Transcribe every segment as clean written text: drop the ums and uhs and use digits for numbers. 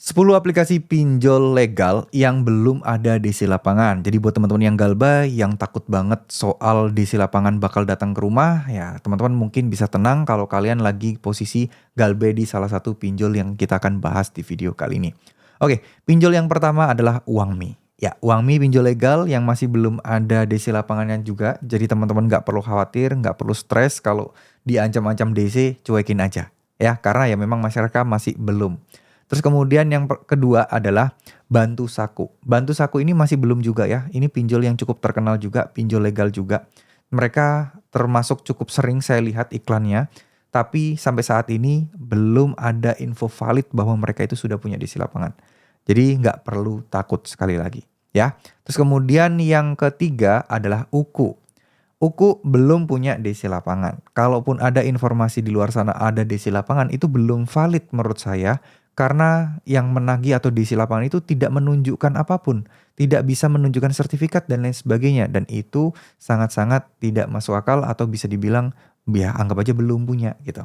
10 aplikasi pinjol legal yang belum ada DC lapangan. Jadi buat teman-teman yang galbay, yang takut banget soal DC lapangan bakal datang ke rumah, ya teman-teman mungkin bisa tenang kalau kalian lagi posisi galbay di salah satu pinjol yang kita akan bahas di video kali ini. Oke, pinjol yang pertama adalah Uangmi. Ya, Uangmi pinjol legal yang masih belum ada DC lapangannya juga. Jadi teman-teman nggak perlu khawatir, nggak perlu stres kalau diancam-ancam DC, cuekin aja. Ya, karena ya memang masyarakat masih belum. Terus kemudian yang kedua adalah Bantu Saku. Bantu Saku ini masih belum juga ya. Ini pinjol yang cukup terkenal juga, pinjol legal juga. Mereka termasuk cukup sering saya lihat iklannya. Tapi sampai saat ini belum ada info valid bahwa mereka itu sudah punya DC lapangan. Jadi nggak perlu takut sekali lagi ya. Terus kemudian yang ketiga adalah Uku. Uku belum punya DC lapangan. Kalaupun ada informasi di luar sana ada DC lapangan, itu belum valid menurut saya. Karena yang menagih atau DC lapangan itu tidak menunjukkan apapun. Tidak bisa menunjukkan sertifikat dan lain sebagainya. Dan itu sangat-sangat tidak masuk akal atau bisa dibilang ya anggap aja belum punya gitu.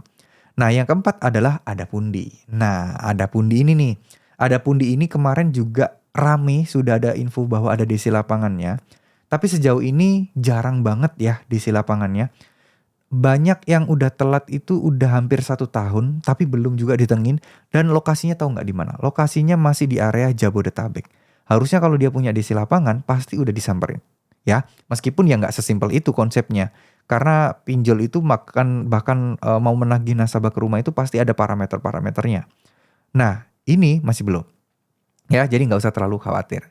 Nah yang keempat adalah Ada Pundi. Nah Ada Pundi ini nih. Ada Pundi ini kemarin juga rame sudah ada info bahwa ada DC lapangannya. Tapi sejauh ini jarang banget ya DC lapangannya. Banyak yang udah telat itu udah hampir 1 tahun, tapi belum juga ditengin. Dan lokasinya tahu nggak di mana? Lokasinya masih di area Jabodetabek. Harusnya kalau dia punya DC lapangan, pasti udah disamperin. Ya, meskipun ya nggak sesimpel itu konsepnya. Karena pinjol itu bahkan mau menagih nasabah ke rumah itu pasti ada parameter-parameternya. Nah, ini masih belum. Ya, jadi nggak usah terlalu khawatir.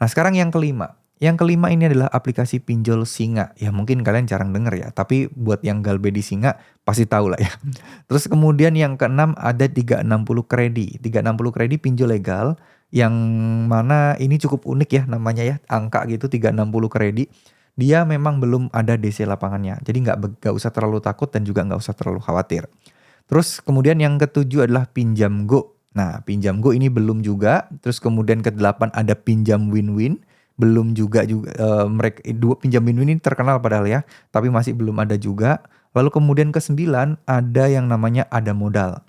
Nah, sekarang yang kelima. Yang kelima ini adalah aplikasi pinjol Singa. Ya mungkin kalian jarang denger ya, tapi buat yang galbay di Singa pasti tahu lah ya. Terus kemudian yang keenam ada 360 Kredi. 360 Kredi pinjol legal yang mana ini cukup unik ya namanya ya, angka gitu 360 Kredi. Dia memang belum ada DC lapangannya. Jadi nggak usah terlalu takut dan juga nggak usah terlalu khawatir. Terus kemudian yang ketujuh adalah Pinjam Go. Nah, Pinjam Go ini belum juga. Terus kemudian ke-8 ada Pinjam Win-Win. Belum juga mereka dua Pinjam Win-Win ini terkenal padahal ya, tapi masih belum ada juga. Lalu kemudian ke-9 ada yang namanya Ada Modal.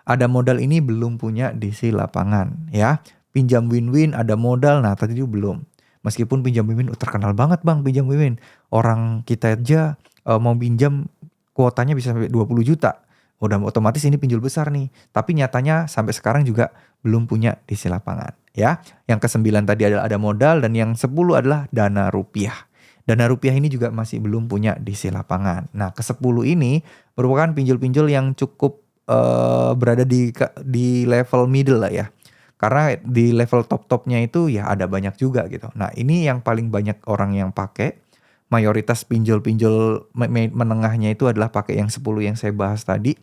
Ada Modal ini belum punya DC lapangan ya. Pinjam Win-Win, Ada Modal, nah tadi itu belum. Meskipun Pinjam Win-Win terkenal banget Bang Pinjam Win-Win. Orang kita aja mau pinjam kuotanya bisa sampai 20 juta. Udah otomatis ini pinjol besar nih. Tapi nyatanya sampai sekarang juga belum punya DC lapangan ya. Yang ke-9 tadi adalah Ada Modal dan yang 10 adalah Dana Rupiah. Dana Rupiah ini juga masih belum punya DC lapangan. Nah, ke-10 ini merupakan pinjol-pinjol yang cukup berada di level middle lah ya. Karena di level top-topnya itu ya ada banyak juga gitu. Nah, ini yang paling banyak orang yang pakai. Mayoritas pinjol-pinjol menengahnya itu adalah pakai yang 10 yang saya bahas tadi.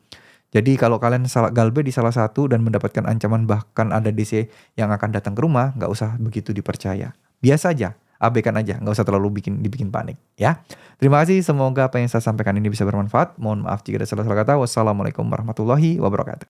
Jadi kalau kalian galbay di salah satu dan mendapatkan ancaman bahkan ada DC yang akan datang ke rumah, nggak usah begitu dipercaya. Biasa aja, abaikan aja, nggak usah terlalu dibikin panik ya. Terima kasih, semoga apa yang saya sampaikan ini bisa bermanfaat. Mohon maaf jika ada salah-salah kata. Wassalamualaikum warahmatullahi wabarakatuh.